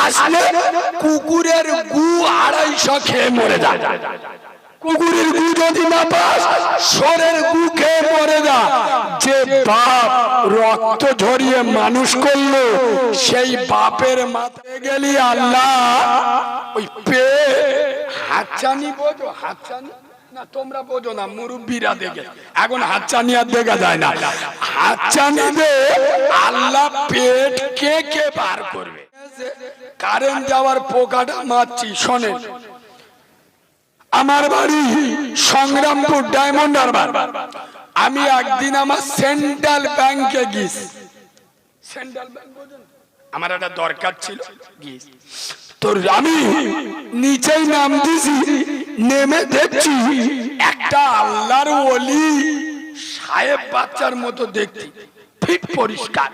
আসলে কুকুরের গু 250 খেয়ে মরে যায়। কুকুরের গু যদি না পাস, ষোঁড়ের গু খেয়ে মরে যা। যে বাপ রক্ত ঝরিয়ে মানুষ করলো, সেই বাপের মাথায় গেলি আল্লাহ ওই হাতছানি বোঝো, হাতছানি না তোমরা বোঝো না, মুরব্বীরা দেখে, এখন হাতছানি আর দেখা যায় না। হাতছানি দে আল্লাহ পেট কে কে বার করবে। কারেন্ট যাওয়ার পোকাটা মারছি, শোনেন। আমার বাড়ি সংগ্রামপুর ডায়মন্ড হারবার। আমি একদিন আমার সেন্ট্রাল ব্যাংকে গিয়েছি। সেন্ট্রাল ব্যাংক আমার একটা দরকার ছিল, গিয়েছি। তো আমি নিচেই নাম দিছি, নেমে দেখছি একটা আল্লাহর ওলি সাহেব বাচ্চার মতো দেখছি, ফিট পরিষ্কার,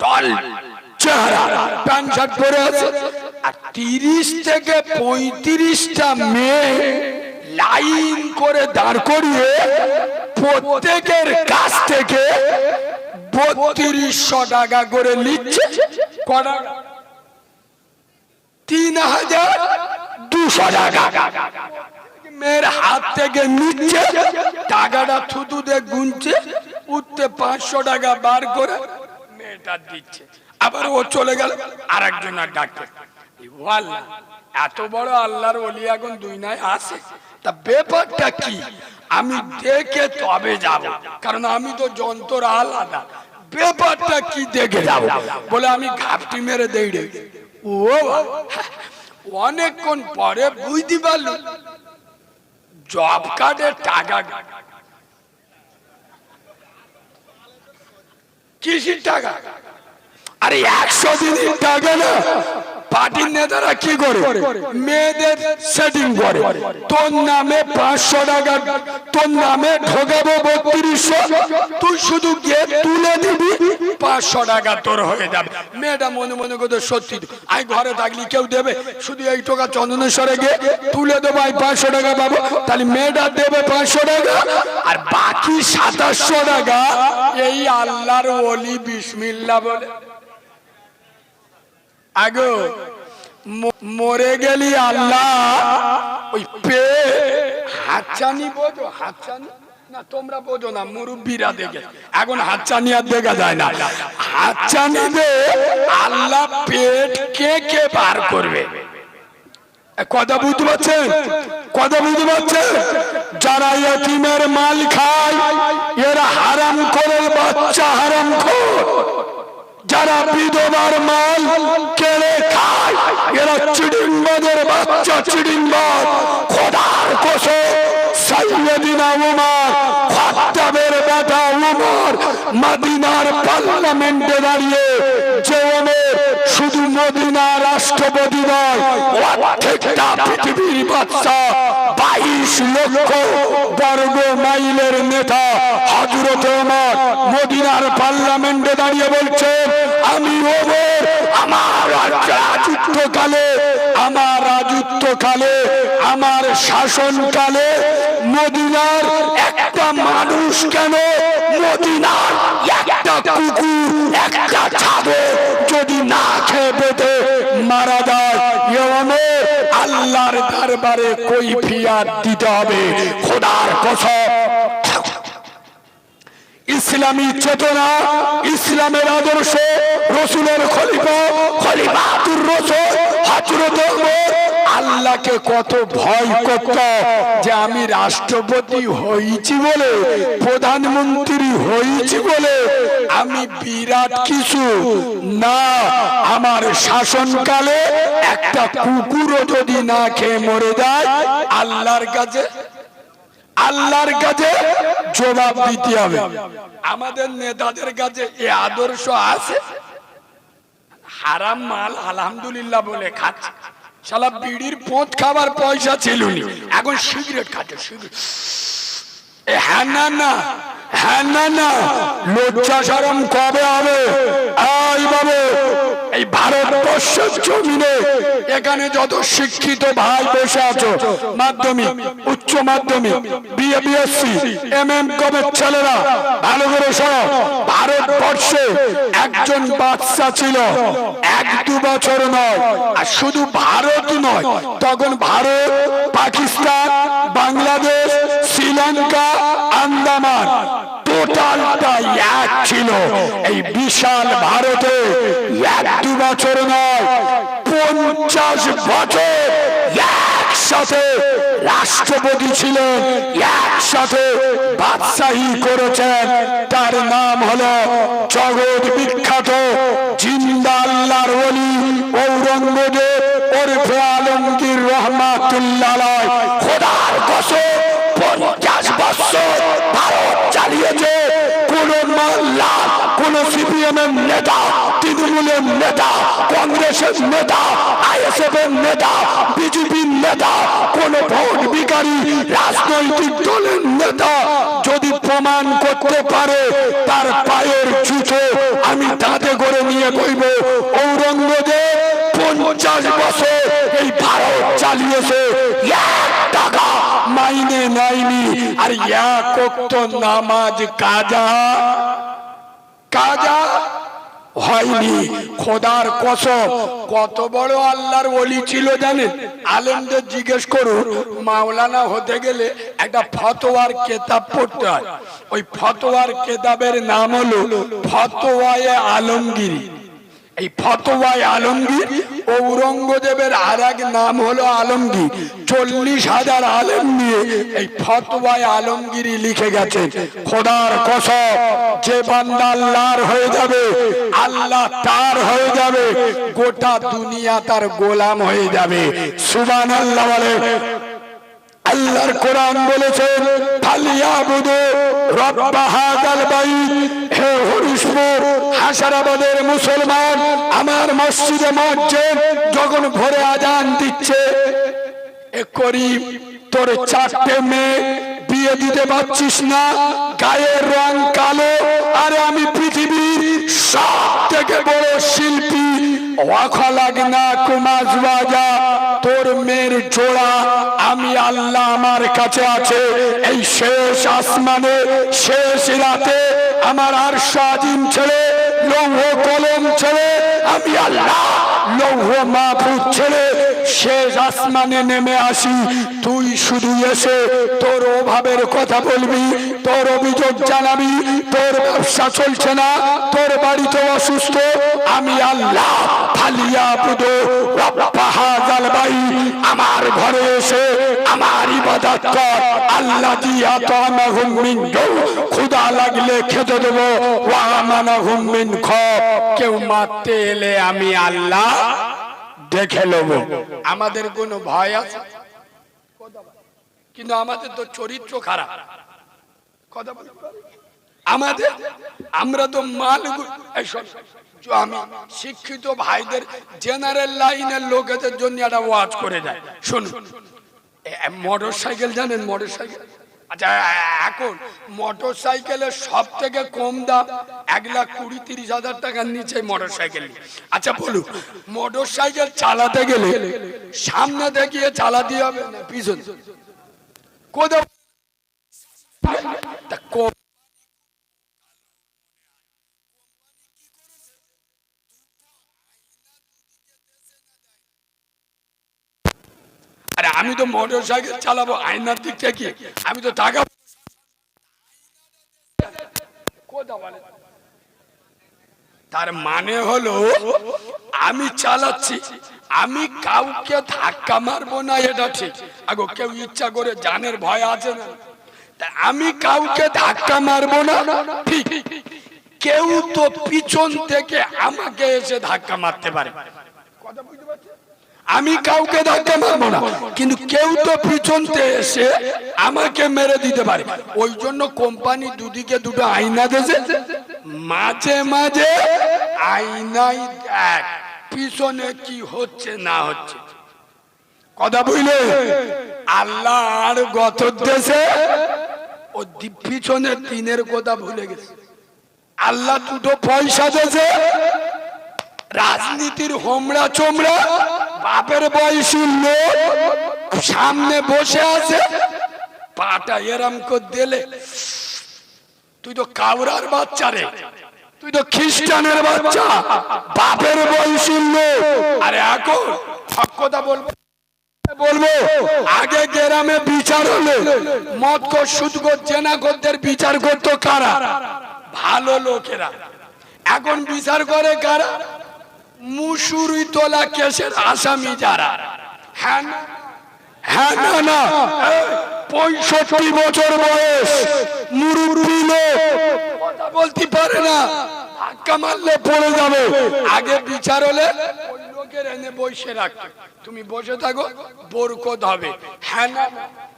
টল চেহারা, প্যান্ট শার্ট পরে আছে। আর 30 থেকে 35টা মেয়ে লাইন করে দাঁড় করিয়ে প্রত্যেকের কাছ থেকে 3200 টাকা করে নিচ্ছে। কটা? 3200 টাকা মেয়ের হাত থেকে নিচ্ছে। টাকাটা থুতু দিয়ে গুনছে, উঠতে 500 টাকা বার করে মেয়েটা দিচ্ছে। আবার ও চলে গেল, আর একজন আর ডাকতে। এত বড় আল্লাহর ওলি এখন দুনিয়ায় আছে, তা ব্যাপারটা কি আমি দেখে তবে যাব, কারণ আমি তো যন্ত্র আলাদা। ব্যাপারটা কি দেখে যাব বলে আমি ঘাপটি মেরে দেই রে। ও অনেকক্ষণ পরে বুঝতে পারলো জব কার্ডের টাকা। কিসের টাকা? আরে 100 দিনের টাকা না। পার্টির নেতারা কি করে? মেয়েদের সেটিং করে। তোর নামে 500 টাকা, তোর নামে ঢোকাবো 3200, তুই শুধু গিয়ে তুলে দিবি, 500 টাকা তোর হয়ে যাবে। মেয়েটা মনে মনে করতে সত্যি আমি ঘরে থাকলি কেউ দেবে, শুধু এই টাকা চন্দনেশ্বরে গিয়ে তুলে দেবো, আমি 500 টাকা পাবো। তাহলে মেয়েটা দেবে 500 টাকা, আর বাকি 2700 টাকা এই আল্লাহর ওলি বিসমিল্লাহ বলে আগো মরে গেলি আল্লাহ ওই হাতছানি বোঝো, হাতছানি না তোমরা বোঝো না, মুরব্বীরা দেখে, এখন হাতছানি আর দেখা যায় না। হাতছানি দে আল্লাহ পেট কে কে বার করবে। কথা বুঝতে পারছেন? কথা বুঝতে পারছেন? যারা ইয়তিমের মাল খায় এরা হারাম করে বাচ্চা, হারাম খোর। যারা বিধবার মাল কেড়ে খায় এরা চিড়িংবাজের বাচ্চা, চিড়িংবাজ। খোদার কসম সাইয়েদিনা উমর, খাত্তাবের বেটা উমর মদিনার পার্লামেন্টে দাঁড়িয়ে যে ওমর শুধু মদিনা রাষ্ট্রপতি নয়, প্রত্যেকটা পৃথিবীর বাচ্চা 22 লক্ষ বর্গ মাইলের নেতা হযরত ওমর মদিনার পার্লামেন্টে দাঁড়িয়ে বলছে, আমি ওমর আমার রাজত্বকালে, আমার রাজত্বকালে, আমার শাসনকালে মদিনার একটা মানুষ কেন, মদিনার একটা কুকুর, একটা ছাগল যদি না খেয়ে পেটে মারা যায়, আল্লাহর দরবারে কৈফিয়ত দিতে হবে। খোদার কসম ইসলামী চেতনা, ইসলামের আদর্শ, রসুলের খলিফা, খলিফাতুর রাসূল হযরত ওমর আল্লাহকে কত ভয় করত যে আমি রাষ্ট্রপতি হয়েছি বলে, প্রধানমন্ত্রী হয়েছি বলে আমি বিরাট কিছু না, আমার শাসনকালে একটা কুকুরও যদি না খেয়ে মরে যায় আল্লাহর কাছে, আল্লাহর কাছে জবাব দিতে হবে। আমাদের নেতাদের কাছে এই আদর্শ আছে? হারাম মাল আলহামদুলিল্লাহ বলে খাচ্ছে, শালা বিড়ির পোঁত খাবার পয়সা ছিল না, এখন সিগারেট খাচ্ছে। সিগারেট হ্যাঁ না না, হ্যাঁ না না, লজ্জা শরম কবে হবে? এই বাবু এই ভারতবর্ষের জমিনে এখানে যত শিক্ষিত ভাই বসে আছো, মাধ্যমিক, উচ্চ মাধ্যমিক, বিএ, বিএসসি, এমএম কমের ছেলেরা, ভালো করে শোনো, ভারতবর্ষে একজন বাচ্চা ছিল, 1-2 বছর নয়, আর শুধু ভারত নয়, তখন ভারত, পাকিস্তান, বাংলাদেশ, শ্রীলঙ্কা, আন্দামান টোটালটা এক ছিল। এই বিশাল ভারতে 1-2 বছর নয়, 50 বছর একসাথে রাষ্ট্রপতি ছিলেন, একসাথে বাদশাহী করেছেন। তার নাম হলো জগৎ বিখ্যাত জিন্দা আল্লাহর ওলি ঔরঙ্গজেব ওরফে আলমগীর রহমাতুল্লাহ আলাইহ। খোদার কসম 50 বছর ভারত চালিয়েছে কোন মোল্লা, কোন সিপিএম এর নেতা, তৃণমূলের নেতা, কংগ্রেসের নেতা, আইএসএফ এর নেতা, বিজেপির নেতা, কোন ভোট বিকারী রাজনৈতিক দলের নেতা যদি প্রমাণ করতে পারে তার পায়ের জুতো আমি দাঁতে করে নিয়ে বইব, ঔরঙ্গজেব 50 বছর এই ভারত চালিয়েছে, 1 টাকা মাইনে নেয়নি, আর 1 ওয়াক্ত নামাজ কাজা কাজা হয়নি। খোদার কসম, কত বড় আল্লাহর ওলি ছিল জানেন? আলেমদের জিজ্ঞেস করুন, মাওলানা হতে গেলে একটা ফতোয়ার কেতাব পড়তে হয়, ওই ফতোয়ার কেতাবের নাম হলো ফতোয়ায়ে আলমগীরি। এই ফতোয়ায়ে আলমগীর, ঔরঙ্গজেবের আরেক নাম হলো আলমগীর। 40,000 আলেম নিয়ে এই ফতোয়ায়ে আলমগীরি লিখে গেছে। খোদার কসম, যে বান্দা আল্লাহর হয়ে যাবে, আল্লাহ তার হয়ে যাবে, গোটা দুনিয়া তার গোলাম হয়ে যাবে। সুবহানাল্লাহ বলে। আল্লাহর কোরআন বলেছেন, ফালিয়াবুদু রব্ব হাযাল বাইত। হে হরিশপুর হাসারাবাদের মুসলমান, আমার মসজিদে মুয়াজ্জিন যখন ভোরে আজান দিচ্ছে, এ করিম তোর 4টে মেয়ে বিয়ে দিতে পারছিস না, গায়ের রং কালো, আরে আমি পৃথিবীর সবথেকে বড় শিল্পী, ওয়াখালাকনাকুম আজওয়াজা, তোর মেয়ের জোড়া আমি আল্লাহ আমার কাছে আছে। এই শেষ আসমানে শেষ রাতে আমার আরশ আজিম ছেড়ে, লৌহ কলম ছেড়ে, আমি আল্লাহ লৌহ মাহফুজ ছেড়ে শেষ আসমানে নেমে আসি। তুই শুধু এসে তোর অভাবের কথা বলবি, তোর অভিযোগ জানাবি, তোর ব্যবসা চলছে না, তোর বাড়িতে অসুস্থ, আমি আল্লাহ ফালিয়াবুদু রব্ব হাযাল বাইত, আমার ঘরে এসে আমার ইবাদত কর। আল্লাযী আতামাহুম মিন জৌ, ক্ষুধা লাগলে খেতে দেব, ওয়া আমানাহুম মিন খৌফ, কেউ মারতে এলে আমি আল্লাহ দেখে নেব। আমাদের কোনো ভয় আছে? কিন্তু আমাদের তো চরিত্র খারাপ। কথা বলতে পারি আমাদের, আমরা তো মাল, আমি শিক্ষিত ভাইদের জেনারেল লাইনের লোকেদের জন্য একটা ওয়াজ করে যায়। শুনুন, মোটর সাইকেল জানেন? মোটর সাইকেল, আচ্ছা এখন মোটর সাইকেলের সব থেকে কম দাম 1,20,30,000 টাকার নিচে মোটর সাইকেল। আচ্ছা বলুন, মোটর সাইকেল চালাতে গেলে সামনে দেখিয়ে চালাতে হবে না পিছনে? কোথাও আরে আমি তো মোটর সাইকেল চালাবো আয়নার দিক থেকে, আমি তো টাকা, তার মানে হলো আমি চালাচ্ছি, আমি কাউকে ধাক্কা মারবো না, এটা ঠিক। আগো কেউ ইচ্ছা করে জানের ভয় আছে না, আমি কাউকে ধাক্কা মারবো না, ঠিক। কেউ তো পিছন থেকে আমাকে এসে ধাক্কা মারতে পারে, কথা বুঝতে পারছেন? আমি কাউকে ধাক্কা মারবো না, কিন্তু কেউ তো পিছন থেকে এসে আমাকে মেরে দিতে পারে। ওই জন্য কোম্পানি দুদিকে দুটো আয়না দিয়েছে, মাঝে মাঝে আয়নায় দেখ পিছনে কি হচ্ছে না হচ্ছে। কথা বুঝলে? আল্লাহ আর গত দেশে ও পিছনের দিনের কথা ভুলে গেছে। আল্লাহ দুটো পয়সা দিয়েছে, রাজনীতির হোমরা চোমরা বাপের বয়সী লোক সামনে বসে আছে, পাটা এরম করে দিলে, তুই তো কাউরার বাচ্চা রে, তুই তো খ্রিস্টানের বাচ্চা, বাপের বয়সী লোক। আরে এখন সব কথা বলবো আগে গ্রামে বিচার হলে মদখোর সুদখোর জেনাখোরদের বিচার করতো কারা? ভালো লোকেরা। এখন বিচার করে কারা? মুসুরি তোলা কেসের আসামি যারা। হ্যাঁ হ্যাঁ না না, 65 বছর বয়স মুরব্বি লোক, কথা বলতে পারে না, ধাক্কা মারলে পড়ে যাবে। আগে বিচার হলে ওই লোকের এনে বসে রাখতো, তুমি বসে থাকো, বরকত হবে। হ্যাঁ না,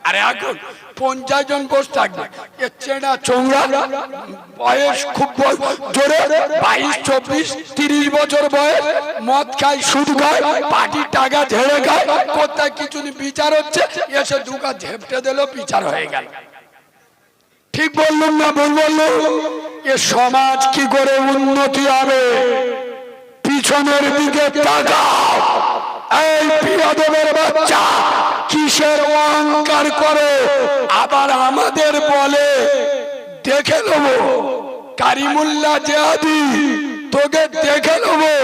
আরে এখন 50 জন বসে থাকবে, এ চেনা চোংরা, বয়স খুব জোরে 22, 24, 30 বছর বয়স, মদ খায়, সুদ খায়, পার্টির টাকা ঝেড়ে খায়, কোথায় কিছু বিচার হচ্ছে, এসে দুকা ঝেপটে দিল, বিচার হয়ে গেল। ঠিক বললাম না ভুল বললাম? এ সমাজ কি করে উন্নতি হবে? পিছনের দিকে তাকাও। এই বিয়াদবের বাচ্চা কিসের অহংকার করে, আবার আমাদের বলে দেখে নেবো কারিমুল্লাহ জিহাদি, তোকে দেখে নেবো।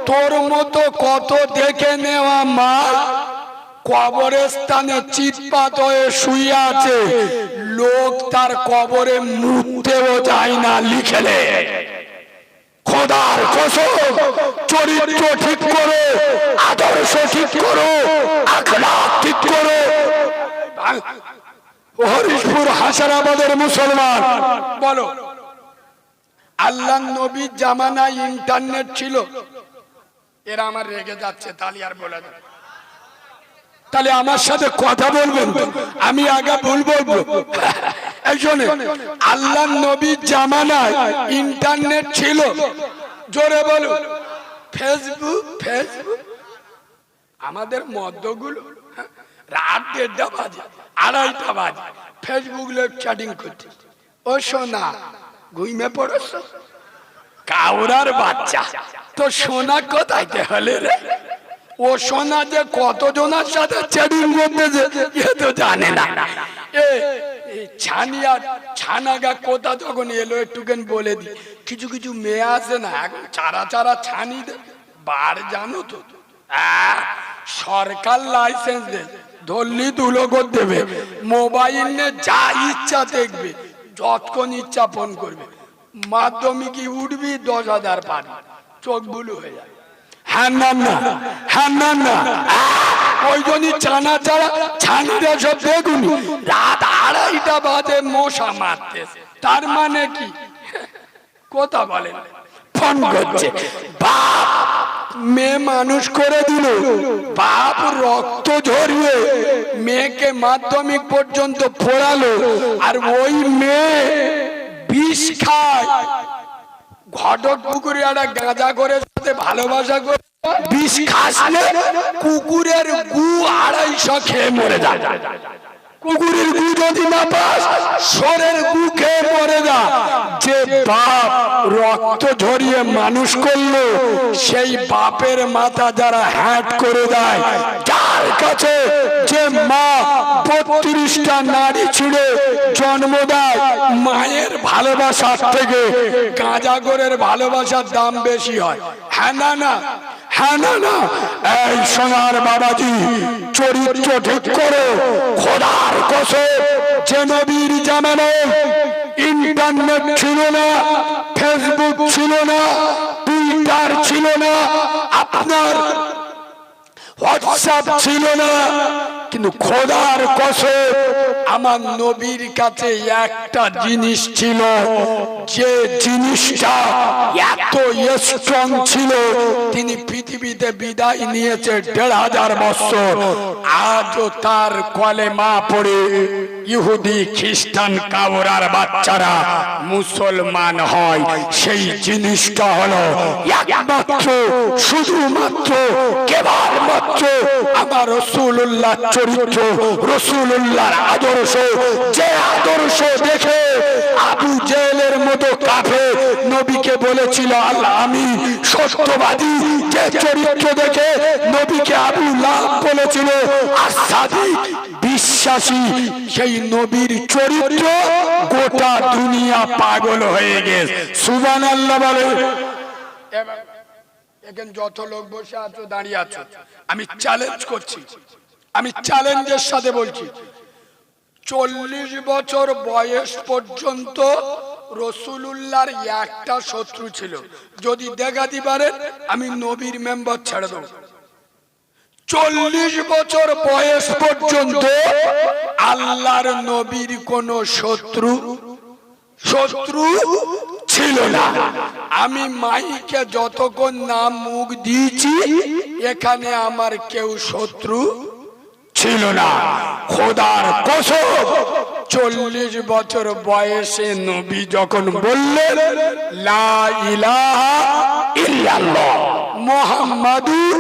তোর মতো কত দেখে নেওয়া মা কবরস্থানে চিৎপাত হয়ে শুয়ে আছে, লোক তার কবরে মুততেও যায় না, লিখেলে। খোদার কসম, চরিত্র ঠিক করো, আদর্শ ঠিক করো, আখলাক ঠিক করো। হরিশপুর হাসারাবাদের মুসলমান বলো, আল্লাহ নবীর জামানায় ইন্টারনেট ছিল? এরা আমার রেগে যাচ্ছে, তালি আর বলে দেয়। তাহলে আমার সাথে কথা বলবেন তো, আমি আগে ভুল বলবো। এই শোনে, আল্লাহ নবীর জামানায় ইন্টারনেট ছিল? জোরে বলো। ফেসবুক, ফেসবুক আমাদের মদ্যগুলো রাত 1:30 বাজে, 2:30 বাজে ফেসবুক লোক চ্যাটিং করছে। ও সোনা, ঘুমিয়ে পড়েছ? কাউরার বাচ্চা তো সোনা কোথায় হলে রে? ও সোনা যে কতজনের সাথে চ্যাটিং করতেছে এ তো জানে না। ছানিয়া ছানাগা কোথা যখন এলো একটুখানি বলে দি। কিছু কিছু মেয়ে আছে না, এখন চারা চারা ছানি বার, জানো তো? সরকার লাইসেন্স দে, ধরলি ধুলো করে দেবে, মোবাইল নিয়ে যা ইচ্ছা দেখবে, যতক্ষণ ইচ্ছা ফোন করবে। মাধ্যমিক উঠবি 10,000 পাবি, চোখ বুলু হয়ে যায়। হ্যাঁ না না, হ্যাঁ না না, ওই জন্যই চানা চারা ছানিরা সব বেগুনি রাত 2:30 বাজে মশা মারতেছে। তার মানে কি? কথা বলেন, ফোন করছে। বাপ মেয়ে মানুষ করে দিল, বাপ রক্ত ঝরিয়ে মেয়েকে মাধ্যমিক পর্যন্ত পড়ালো, আর ওই মেয়ে বিষ খায়। ঘটক পুকুরে একটা গাঁজা করে সাথে ভালোবাসা করে বিষ খাসলে কুকুরের গু 250 খেয়ে মরে যায়। কুকুরের গু যদি না পাস, সরের গু খেয়ে মরে যা। যে বাপ রক্ত ঝরিয়ে মানুষ করলো, সেই বাপের মাথা যারা হ্যাট করে দেয়, যার কাছে যে মা 32টা নারী ছিঁড়ে জন্ম দেয়, মায়ের ভালোবাসার থেকে গাঁজাগরের ভালোবাসার দাম বেশি হয়। হ্যাঁ না না, হ্যাঁ না না। এই সোনার বাবাজি, চরিত্র ঠিক করো। খোদার কসম, যে নবীর জামানায় ইন্টারনেট ছিল না, ফেসবুক ছিল না, টুইটার ছিল না, আপনার হোয়াটসঅ্যাপ ছিল না, কিন্তু খোদার কসম আমার নবীর কাছে একটা জিনিস ছিল, যে জিনিসটা এত স্ট্রং ছিল, তিনি পৃথিবীতে বিদায় নিয়েছে 1,500 বছর, আজও তার কলেমা পড়ে ইহুদি খ্রিস্টান কাওরার বাচ্চারা মুসলমান হয়। সেই জিনিসটা হলো একমাত্র শুধুমাত্র কেবলমাত্র মাত্র আমার রাসূলুল্লাহ চরিত্র, রাসূলুল্লাহর আদর্শ, যে আদর্শ দেখে আবু জেহেলের মতো কাফের নবীকে বলেছিল আল্লাহ আমি সত্যবাদী, যে চরিত্র দেখে নবীকে আবু লাহাব বলেছিল আস-সাদিক বিশ্বাসী, সেই নবীর চরিত্র গোটা দুনিয়া পাগল হয়ে গেছে। সুবহানাল্লাহ বলে। এখন যত লোক বসে আছো দাঁড়িয়ে আছো, আমি চ্যালেঞ্জ করছি, আমি চ্যালেঞ্জের সাথে বলছি, 40 বছর বয়স পর্যন্ত রাসূলুল্লাহর একটা শত্রু ছিল, যদি দেখাতে পারেন আমি নবীর মেম্বার ছেড়ে দেব। 40 বছর বয়স পর্যন্ত আল্লাহর নবীর কোন শত্রু ছিল না। আমি মাইকে যতক্ষণ নাম মুখ দিয়েছি এখানে আমার কেউ শত্রু ছিল না। খোদার কসম 40 বছর বয়সে নবী যখন বললেন লা ইলাহা ইল্লাল্লাহ মুহাম্মাদুর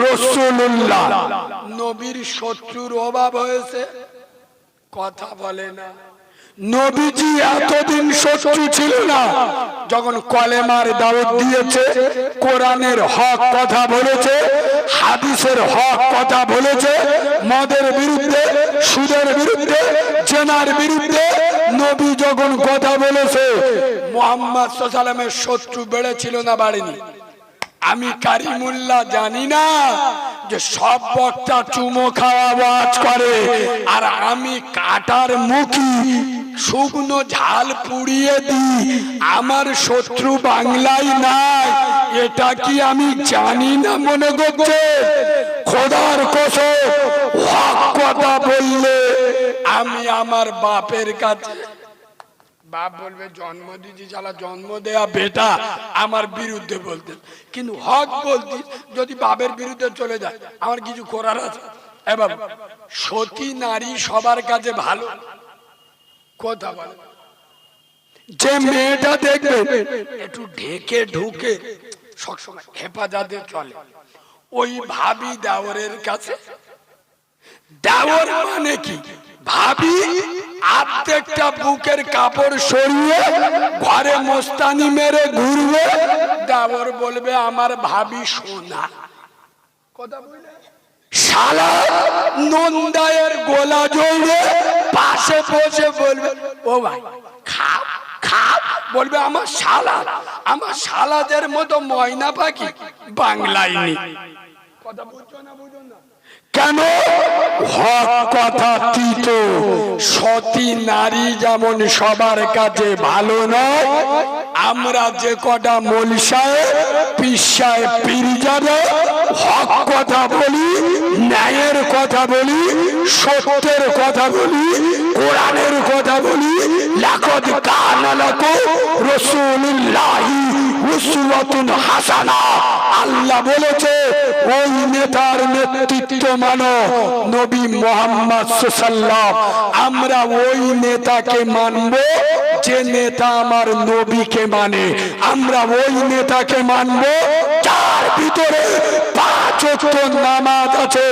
রাসূলুল্লাহ, নবীর শত্রুর অভাব হয়েছে? কথা বলে না। নবীজি এতদিন শত্রু ছিল না, যখন কলেমার দাওয়াত দিয়েছে, কোরআনের হক কথা বলেছে, হাদিসের হক কথা বলেছে, মদের বিরুদ্ধে, সুদের বিরুদ্ধে, জেনার বিরুদ্ধে নবী যখন কথা বলেছে, মুহাম্মদ সাল্লাল্লাহু আলাইহি ওয়াসাল্লামের শত্রু বেড়েছিল না বাড়েনি? আমি কারিমুল্লাহ জানি না যে সব বক্তা চুমো খাওয়া ওয়াজ করে, আর আমি কাটার মুখী শুকনো ঝাল পুড়িয়ে দিই, আমার শত্রু বাংলায় নাই, এটা কি আমি জানি না মনে করছে? খোদার কসম হক কথা বললে আমি আমার বাপের কাছে, বাপ বলবে জন্ম দিয়েছি শালা জন্ম দেয়া বেটা, আমার বিরুদ্ধে বলতে, কিন্তু হক বলতি যদি বাপের বিরুদ্ধে চলে যায় আমার কিছু করার আছে? এবার সতী নারী সবার কাছে ভালো কথা বলে, যে মেয়েটা দেখবে একটু ঢেকে ঢুকে সবসময় হেফাজতে চলে, ওই ভাবি দেওরের কাছে। দেওর মানে কি? ভাবি আর্ধেকটা বুকের কাপড় সরিয়ে ঘরে মোস্তানি মেরে ঘুরবে, দেওর বলবে আমার ভাবি সোনা। কথা বলে শালা নন্দায়ের গোলা জড়িয়ে পাশে বসে বলবে ও ভাই খা খা, বলবে আমার শালা, আমার শালাদের মতো ময়না পাখি বাংলায় নেই। কথা বুঝছো না? বুঝো না কেন? হক কথা তিত। সতী নারী যেমন সবার কাছে ভালো নয়, আমরা যে কটা মলসায় পিসায় পীরজাদা হক কথা বলি, ন্যায়ের কথা বলি, সত্যের কথা বলি, কোরআনের কথা বলি, লাকাদ কানা লাকুম রাসূলুল্লাহি উসওয়াতুন হাসানা, আল্লাহ বলেছে ওই নেতার নেতৃত্ব মানো, নবী মুহাম্মদ সাল্লাল্লাহু আলাইহি ওয়াসাল্লাম। আমরা ওই নেতাকে মানব যে নেতা আমার নবীকে মানে, আমরা ওই নেতাকে মানব যার ভিতরে 5 ওয়াক্ত নামাজ আছে,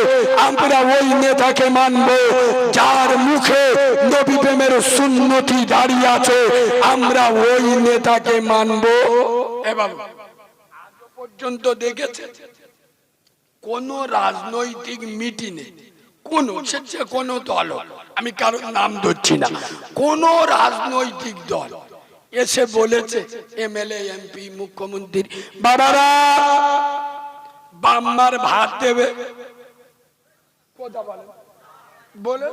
আমরা ওই নেতাকে মানব যার মুখে নবী প্রেমের সুন্নতি দাঁড়িয়ে আছে, আমরা ওই নেতাকে মানব। এবং আজ পর্যন্ত দেখেছে কোন রাজনৈতিক মিটিংয়ে কোন দল, আমি কারোর নাম ধরছি না, কোন রাজনৈতিক দল এসে বলেছে এমএলএ এমপি মুখ্যমন্ত্রী বাবারা বাম্মার ভাত দেবে? কথা বলে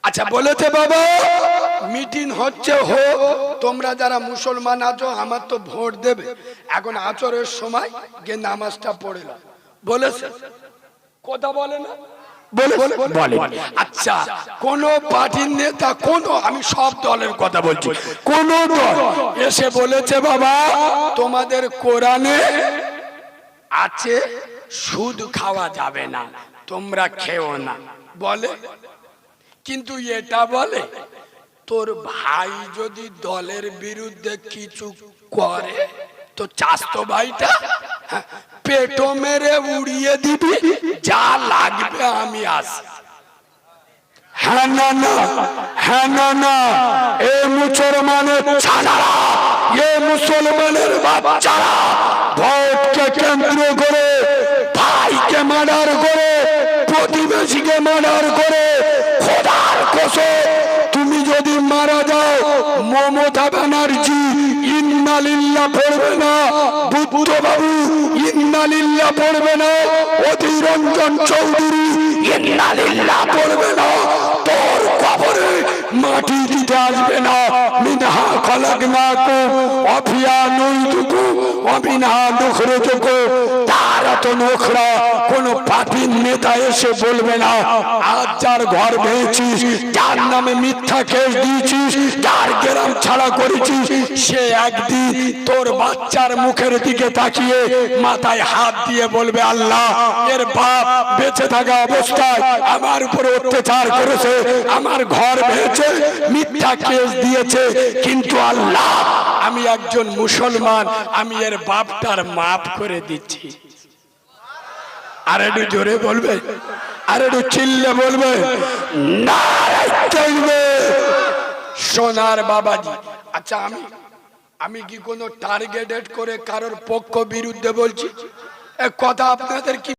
আচ্ছা বলেছে বাবা মিটিং হচ্ছে হো, তোমরা যারা মুসলমান আছো আমার তো ভোট দেবে, এখন আচরের সময় গিয়ে নামাজটা পড়ে না, বলেছে? কথা বলে না? বলে। আচ্ছা কোন পার্টির নেতা, কোন, আমি সব দলের কথা বলছি, কোন দল এসে বলেছে বাবা তোমাদের কোরআনে আছে সুদ খাওয়া যাবে না, তোমরা খেও না, বলে? কিন্তু এটা বলে তোর ভাই যদি দলের বিরুদ্ধে কিছু করে তো চাস্তো ভাইটা পেটো মেরে উড়িয়ে দিবি, যা লাগবে আমি আসি। হ্যাঁ না না, হ্যাঁ না না, এ মুসলমানের ছানারা, এ মুসলমানের বাচ্চারা ভোটকে কেন্দ্র করে ভাইকে মার্ডার করে, প্রতিবেশীকে মার্ডার করে, খোদার কসম তুমি যদি মারা যাও মমতা ব্যানার্জি ইন্নালিল্লাহ পড়বে না, বুদ্ধ বাবু ইন্নালিল্লাহ পড়বে না, অধীর রঞ্জন চৌধুরী ইন্নালিল্লাহ পড়বে না, তোর কবরে মাটি দিতে আসবে না। মিনহা খলাকনাকুম ওয়া ফিহা নুইদুকুম ওয়া মিনহা নুখরিজুকুম। তার এত নোখরা কোন পাপীর নেতা এসে বলবে না। আজ যার ঘর ভেঙেছিস, যার নামে মিথ্যা কেস দিয়েছিস, যার গ্রাম ছাড়া করেছিস, সে একদিন তোর বাচ্চার মুখের দিকে তাকিয়ে মাথায় হাত দিয়ে বলবে, আল্লাহ এর বাপ বেঁচে থাকা অবস্থায় আমার উপরে অত্যাচার করেছে, আমার ঘর ভেঙেছে, মিথ্যা কেস দিয়েছে, কিন্তু আল্লাহ আমি একজন মুসলমান, আমি এর বাপটার মাফ করে দিচ্ছি। আর একটু জোরে বলবে, আর একটু চিল্লে বলবে, নারায়ে তাকবীর। সোনার বাবাজি, আচ্ছা আমি কি কোনো টার্গেটেড করে কারোর পক্ষ বিরুদ্ধে বলছি? এক কথা আপনাদের কি